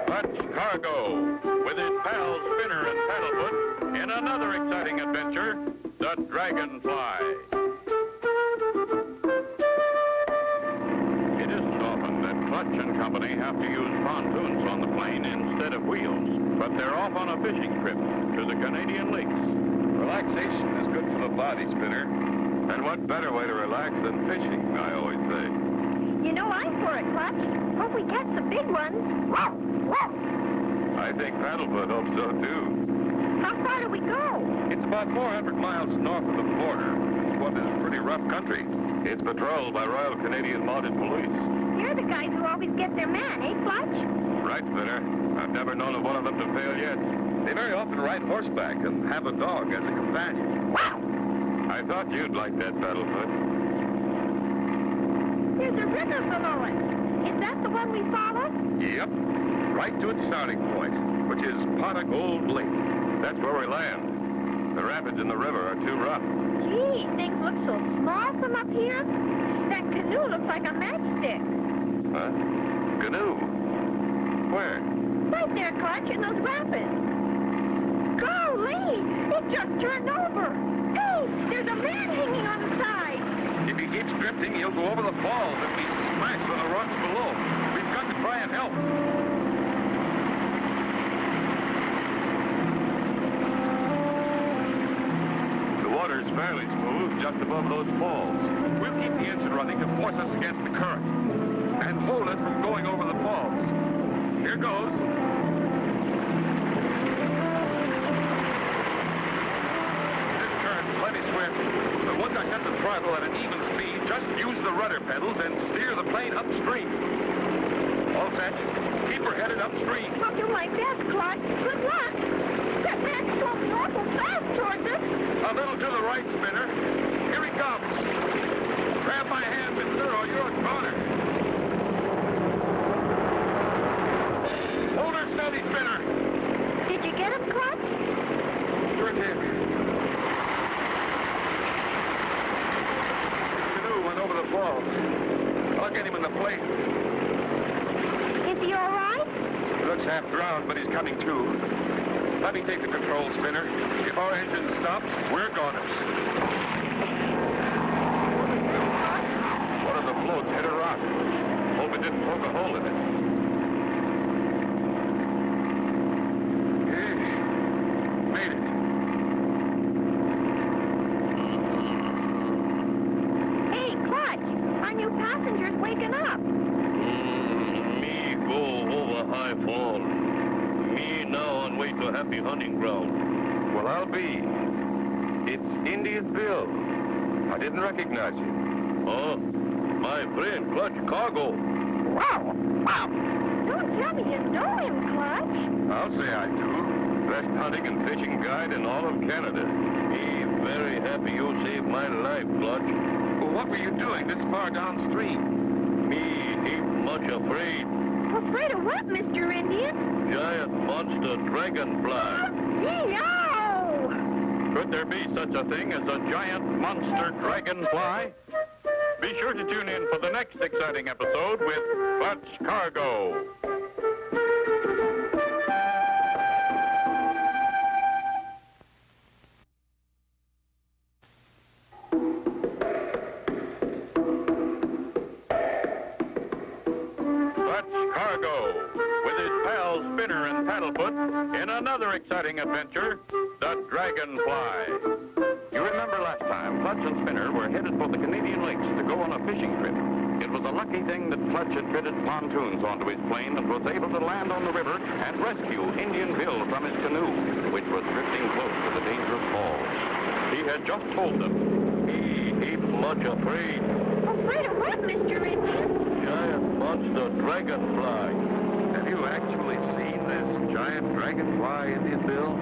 Clutch Cargo, with his pals Spinner and Paddlefoot, in another exciting adventure, the Dragonfly. It isn't often that Clutch and company have to use pontoons on the plane instead of wheels, but they're off on a fishing trip to the Canadian lakes. Relaxation is good for the body, Spinner. And what better way to relax than fishing, I always say. You know, I'm for it, Clutch. Hope we catch the big ones. I think Paddlefoot hopes so, too. How far do we go? It's about 400 miles north of the border. What is pretty rough country. It's patrolled by Royal Canadian Mounted Police. You're the guys who always get their man, eh, Clutch? Right, Spinner. I've never known of one of them to fail yet. They very often ride horseback and have a dog as a companion. Wow! I thought you'd like that, Paddlefoot. There's a river below us. Is that the one we followed? Yep. Right to its starting point, which is Pot of Gold Lake. That's where we land. The rapids in the river are too rough. Gee, things look so small from up here. That canoe looks like a matchstick. Huh? Canoe? Where? Right there, Clutch, in those rapids. Golly, it just turned over. Hey, there's a man hanging on the side. If he keeps drifting, he'll go over the falls and be smashed on the rocks below. We've got to try and help. The water's fairly smooth just above those falls. We'll keep the engine running to force us against the current and hold us from going over the falls. Here goes. This current's plenty swift, but once I set the throttle at an even speed, just use the rudder pedals and steer the plane upstream. All set. Keep her headed upstream. Hope you like that, Clutch. Good luck. That man's floating awful fast towards us. A little to the right, Spinner. Here he comes. Grab my hand, mister, or you're a goner. Hold her steady, Spinner. Did you get him, Clutch? Sure did. The canoe went over the falls. I'll get him in the plate. Is he all right? He looks half drowned, but he's coming to. Let me take the control, Spinner. If our engine stops, we're goners. One of the floats hit a rock. Hope it didn't poke a hole in it. Made it. Hey, Clutch, our new passenger's waking up. Me go over high fall. Me now on way to happy hunting ground. Well, I'll be. It's Indian Bill. I didn't recognize you. Oh, my friend Clutch Cargo. Wow, wow. Don't tell me you know him, Clutch. I'll say I do. Best hunting and fishing guide in all of Canada. Me very happy you saved my life, Clutch. Well, what were you doing this far downstream? Me ain't much afraid. Afraid of what, Mr. Indian? Giant monster dragonfly. Yee-yow! Could there be such a thing as a giant monster dragonfly? Be sure to tune in for the next exciting episode with Clutch Cargo. Spinner and Paddlefoot in another exciting adventure, the Dragonfly. You remember last time, Clutch and Spinner were headed for the Canadian lakes to go on a fishing trip. It was a lucky thing that Clutch had fitted pontoons onto his plane and was able to land on the river and rescue Indian Bill from his canoe, which was drifting close to the dangerous falls. He had just told them, he ain't much afraid. Afraid of what, Mr. Indian? Giant monster dragonfly. Have you actually seen this giant dragonfly, Indian Bill?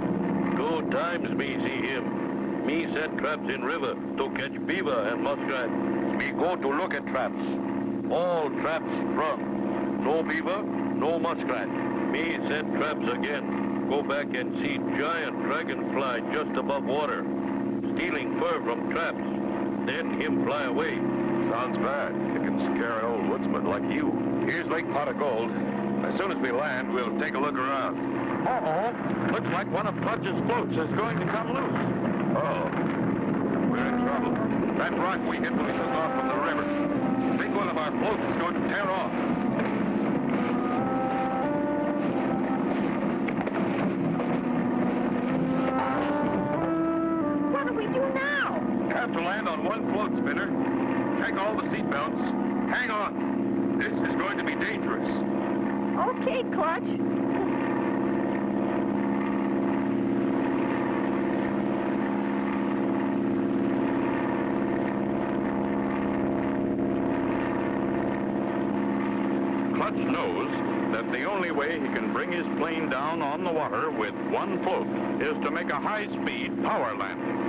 2 times me see him. Me set traps in river to catch beaver and muskrat. Me go to look at traps. All traps sprung. No beaver, no muskrat. Me set traps again. Go back and see giant dragonfly just above water, stealing fur from traps. Then him fly away. sounds bad. It can scare an old woodsman like you. Here's Lake Pot of Gold. As soon as we land, we'll take a look around. Uh-oh. Looks like one of Clutch's floats is going to come loose. Oh. We're in trouble. That rock we hit pushed us off from the river. I think one of our floats is going to tear off. What do we do now? Have to land on one float, Spinner. Check all the seat belts. Hang on. This is going to be dangerous. Okay, Clutch. Clutch knows that the only way he can bring his plane down on the water with one float is to make a high-speed power landing.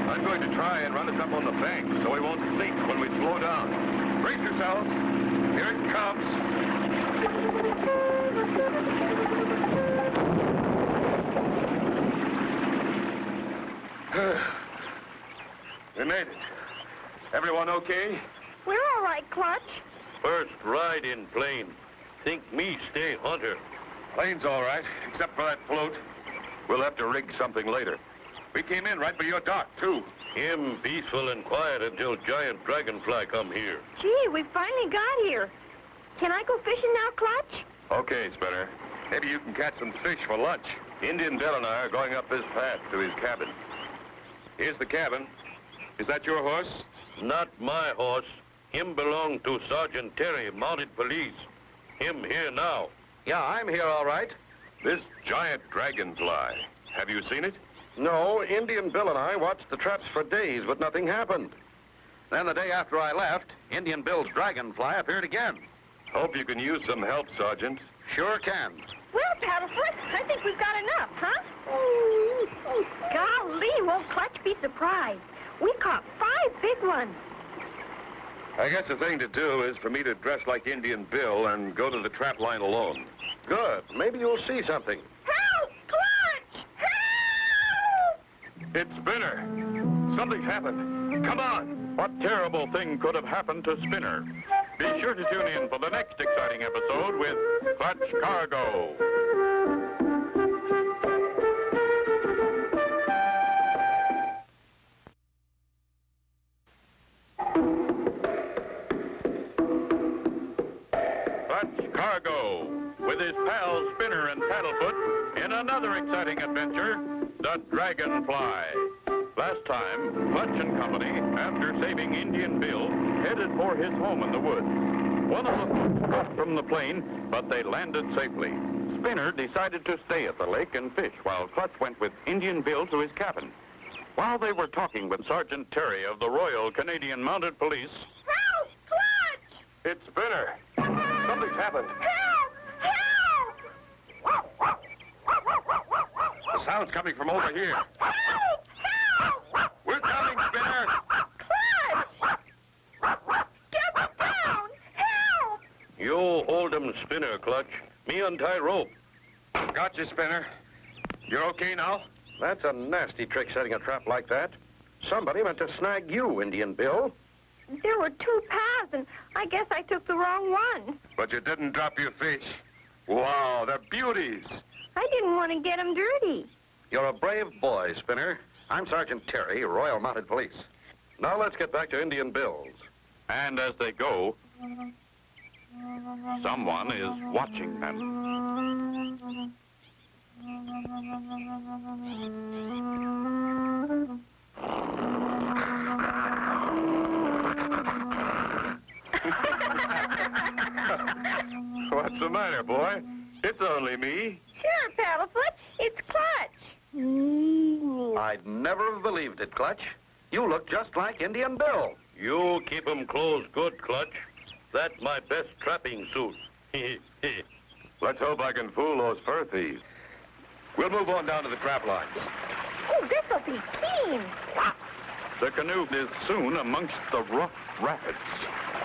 I'm going to try and run us up on the bank so we won't sink when we slow down. Brace yourselves. Here it comes. We made it. Everyone okay? We're all right, Clutch. First ride in plane. Think me stay hunter. Plane's all right, except for that float. We'll have to rig something later. We came in right by your dock, too. Him peaceful and quiet until giant dragonfly come here. Gee, we finally got here. Can I go fishing now, Clutch? Okay, Spinner. Maybe you can catch some fish for lunch. Indian Bill and I are going up this path to his cabin. Here's the cabin. Is that your horse? Not my horse. Him belong to Sergeant Terry, mounted police. Him here now. Yeah, I'm here all right. This giant dragonfly. Have you seen it? No, Indian Bill and I watched the traps for days, but nothing happened. Then the day after I left, Indian Bill's dragonfly appeared again. Hope you can use some help, Sergeant. Sure can. Well, Paddlefoot, I think we've got enough, huh? Golly, won't Clutch be surprised? We caught 5 big ones. I guess the thing to do is for me to dress like Indian Bill and go to the trap line alone. Good. Maybe you'll see something. Help! Clutch! Help! It's Spinner. Something's happened. Come on. What terrible thing could have happened to Spinner? Be sure to tune in for the next exciting episode with Clutch Cargo. Clutch Cargo, with his pals Spinner and Paddlefoot in another exciting adventure, the Dragonfly. Last time, Clutch and company, after saving Indian Bill, headed for his home in the woods. One of the folks dropped from the plane, but they landed safely. Spinner decided to stay at the lake and fish while Clutch went with Indian Bill to his cabin. While they were talking with Sergeant Terry of the Royal Canadian Mounted Police... Help! Clutch! It's Spinner. Something's happened. Help! Help! The sound's coming from over here. Help! Help! We're coming, Spinner. Clutch! Get me down! Help! You hold 'em, Spinner, Clutch. Me untie rope. Got you, Spinner. You're okay now? That's a nasty trick, setting a trap like that. Somebody meant to snag you, Indian Bill. There were 2 paths, and I guess I took the wrong one. But you didn't drop your fish. Wow, they're beauties. I didn't want to get them dirty. You're a brave boy, Spinner. I'm Sergeant Terry, Royal Mounted Police. Now let's get back to Indian Bill's. And as they go, someone is watching them. What's the matter, boy? It's only me. Sure, Paddlefoot. It's Clutch. I'd never have believed it, Clutch. You look just like Indian Bill. You keep 'em closed good, Clutch. That's my best trapping suit. Let's hope I can fool those fur thieves. We'll move on down to the trap lines. Oh, this'll be keen. The canoe is soon amongst the rough rapids.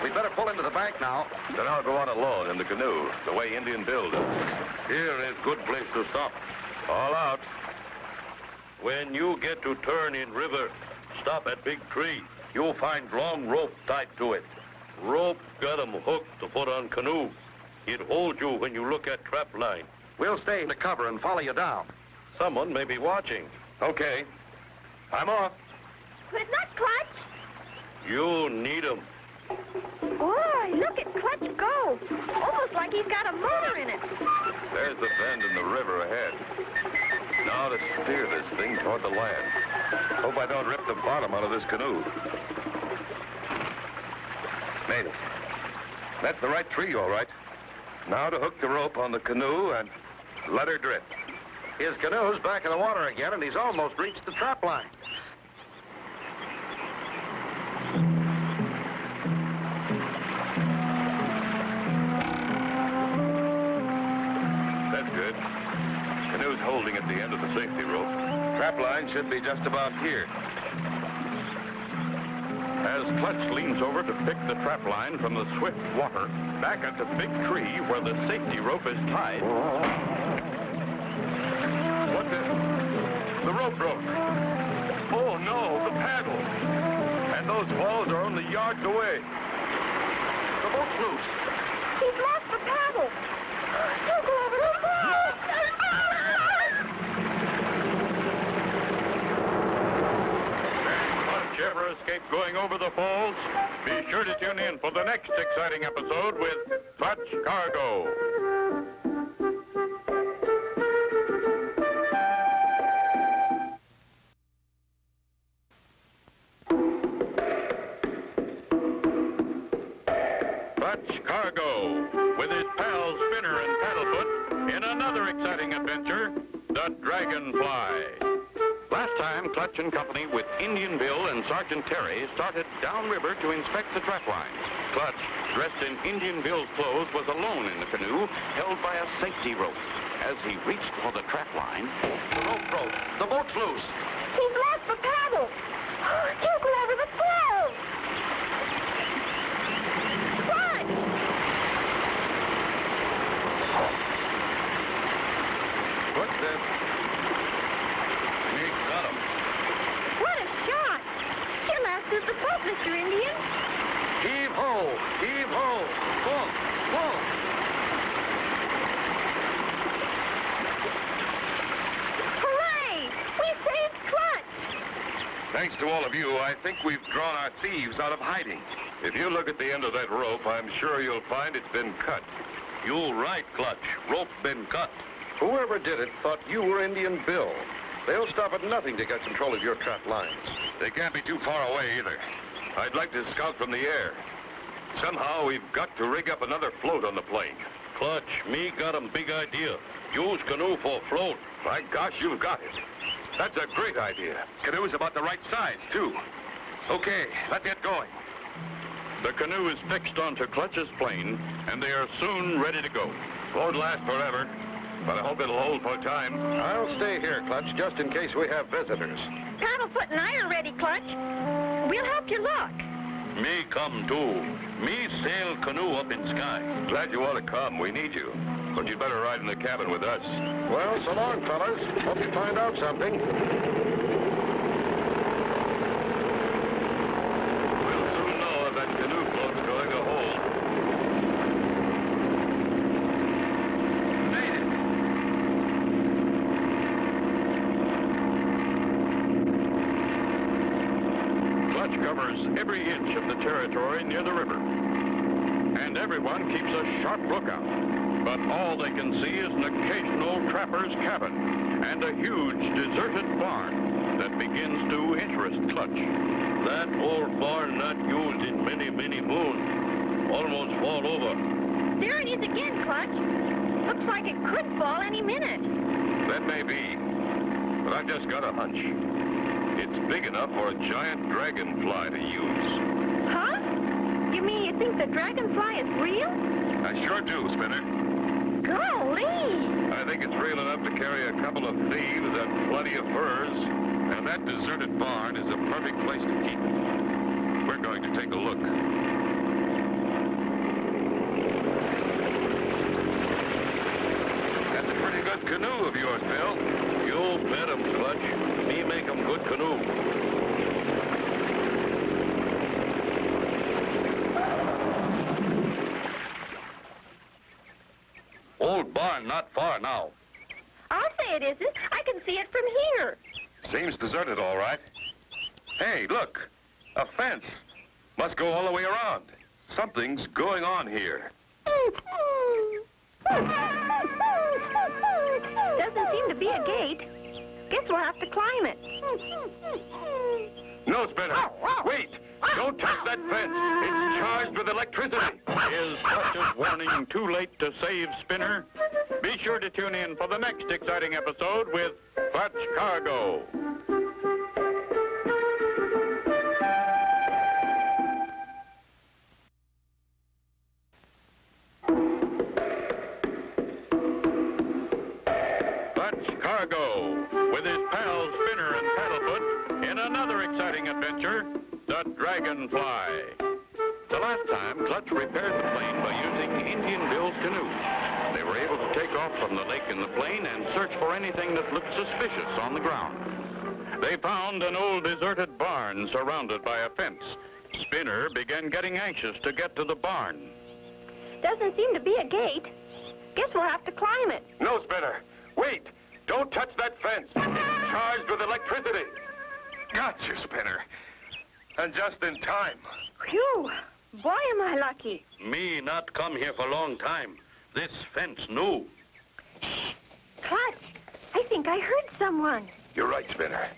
We'd better pull into the bank now. Then I'll go on alone in the canoe, the way Indian Bill does. Here is good place to stop. All out. When you get to turn in river, stop at big tree. You'll find long rope tied to it. Rope got 'em hooked to put on canoe. It holds you when you look at trap line. We'll stay in the cover and follow you down. Someone may be watching. Okay. I'm off. But not Clutch. You need 'em. Boy, look at Clutch go. Almost like he's got a motor in it. There's the bend in the river ahead. Now to steer this thing toward the land. Hope I don't rip the bottom out of this canoe. Made it. That's the right tree, all right. Now to hook the rope on the canoe and let her drift. His canoe's back in the water again, and he's almost reached the trap line. That's good. Canoe's holding at the end of the safety rope. Trap line should be just about here. As Clutch leans over to pick the trap line from the swift water, back at the big tree where the safety rope is tied. What the rope broke. Oh no, the paddle. And those falls are only yards away. The boat's loose. He's lost the paddle. He'll go over the falls. Clutch ever escape going over the falls? Be sure to tune in for the next exciting episode with Clutch Cargo. Clutch Cargo, with his pals Spinner and Paddlefoot, in another exciting adventure, the Dragonfly. Last time, Clutch and Company with Indian Bill and Sergeant Terry started downriver to inspect the trap lines. Clutch, dressed in Indian Bill's clothes, was alone in the canoe, held by a safety rope. As he reached for the trap line, the rope broke. The boat's loose. He's lost the paddle. He'll go over the falls. Clutch! What the... He got him. What a shot! He'll outshoot the boat, Mr. Indian. Heave ho! Heave ho! Pull! Pull! Hooray! We saved Clutch! Thanks to all of you, I think we've drawn our thieves out of hiding. If you look at the end of that rope, I'm sure you'll find it's been cut. You right, Clutch. Rope been cut. Whoever did it thought you were Indian Bill. They'll stop at nothing to get control of your trap lines. They can't be too far away either. I'd like to scout from the air. Somehow we've got to rig up another float on the plane. Clutch, me got 'em big idea. Use canoe for float. My gosh, you've got it. That's a great idea. Canoe's about the right size, too. Okay, let's get going. The canoe is fixed onto Clutch's plane, and they are soon ready to go. Won't last forever, but I hope it'll hold for time. I'll stay here, Clutch, just in case we have visitors. Paddlefoot and I are ready, Clutch. We'll help you look. Me come too. Me sail canoe up in sky. Glad you want to come. We need you. But you'd better ride in the cabin with us. Well, so long, fellas. Hope you find out something. We'll soon know if that canoe float's going to hold. Made it. Clutch covers every inch of the territory near the river. And everyone keeps a sharp lookout. But all they can see is an occasional trapper's cabin and a huge deserted barn that begins to interest Clutch. That old barn not used in many, many moons. Almost fall over. There it is again, Clutch. Looks like it could fall any minute. That may be, but I've just got a hunch. It's big enough for a giant dragonfly to use. Huh? You mean you think the dragonfly is real? I sure do, Spinner. Golly! I think it's real enough to carry a couple of thieves and plenty of furs, and that deserted barn is a perfect place to keep it. We're going to take a look. that canoe of yours, Bill. You bet 'em, Clutch. Me make 'em good canoe. Old barn not far now. I'll say it isn't. I can see it from here. Seems deserted, all right. Hey, look. A fence. Must go all the way around. Something's going on here. Doesn't seem to be a gate. Guess we'll have to climb it. No, Spinner. Wait. Don't touch that fence. It's charged with electricity. Is Clutch's warning too late to save Spinner? Be sure to tune in for the next exciting episode with Clutch Cargo. Clutch Cargo, with his pals Spinner and Paddlefoot, in another exciting adventure, the Dragonfly. The last time, Clutch repaired the plane by using Indian Bill's canoe. They were able to take off from the lake in the plane and search for anything that looked suspicious on the ground. They found an old deserted barn surrounded by a fence. Spinner began getting anxious to get to the barn. Doesn't seem to be a gate. Guess we'll have to climb it. No, Spinner. Wait. Don't touch that fence. It's charged with electricity. Gotcha, Spinner. And just in time. Phew! Boy, am I lucky. Me not come here for long time. This fence new. Clutch, I think I heard someone. You're right, Spinner.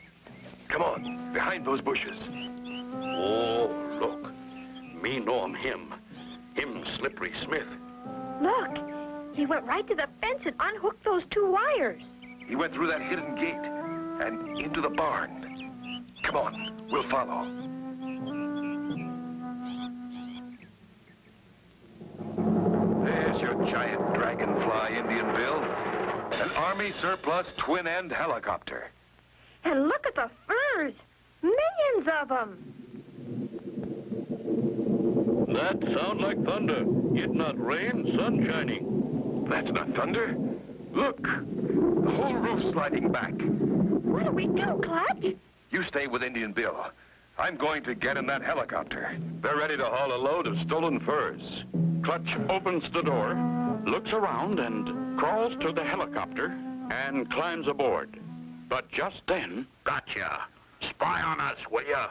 Come on, behind those bushes. Oh, look. Me know him. Him Slippery Smith. Look, he went right to the fence and unhooked those two wires. He went through that hidden gate and into the barn. Come on, we'll follow. There's your giant dragonfly, Indian Bill. An Army surplus twin-end helicopter. And look at the furs. Millions of them. That sound like thunder. It not rain, sun shining. That's not thunder. Look, the whole roof's sliding back. What do we do, Clutch? You stay with Indian Bill. I'm going to get in that helicopter. They're ready to haul a load of stolen furs. Clutch opens the door, looks around, and crawls to the helicopter and climbs aboard. But just then... Gotcha. Spy on us, will ya?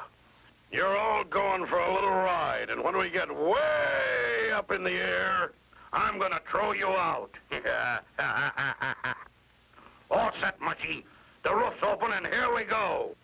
You're all going for a little ride, and when we get way up in the air, I'm gonna throw you out. All set, Mushy. The roof's open, and here we go.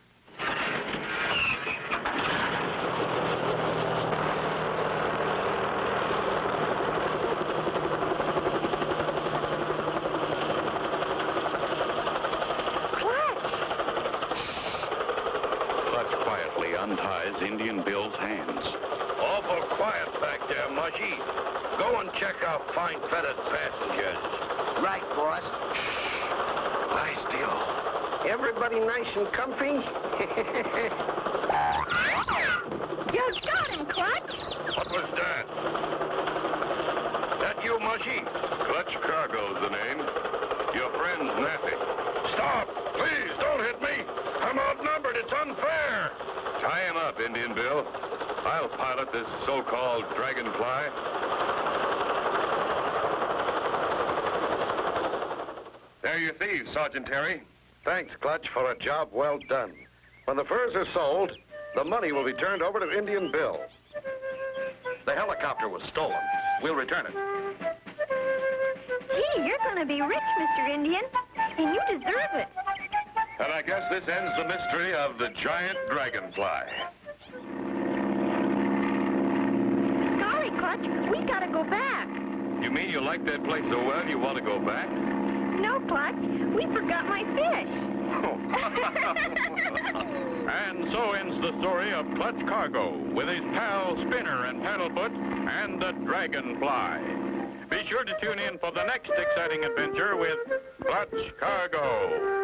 unties Indian Bill's hands. Awful quiet back there, Mushy. Go and check our fine-feathered passengers. Right, boss. Lie still. Everybody nice and comfy? You got him, Clutch. What was that? That you, Mushy? Clutch Cargo's the name. Your friend's Nappy. Stop! Please, don't hit me! I'm outnumbered. It's unfair. Tie him up, Indian Bill. I'll pilot this so-called dragonfly. They're your thieves, Sergeant Terry. Thanks, Clutch, for a job well done. When the furs are sold, the money will be turned over to Indian Bill. The helicopter was stolen. We'll return it. Gee, you're going to be rich, Mr. Indian, and you deserve it. And I guess this ends the mystery of the giant dragonfly. Sorry, Clutch, we got to go back. You mean you like that place so well you want to go back? No, Clutch, we forgot my fish. And so ends the story of Clutch Cargo with his pal Spinner and Paddlefoot and the Dragonfly. Be sure to tune in for the next exciting adventure with Clutch Cargo.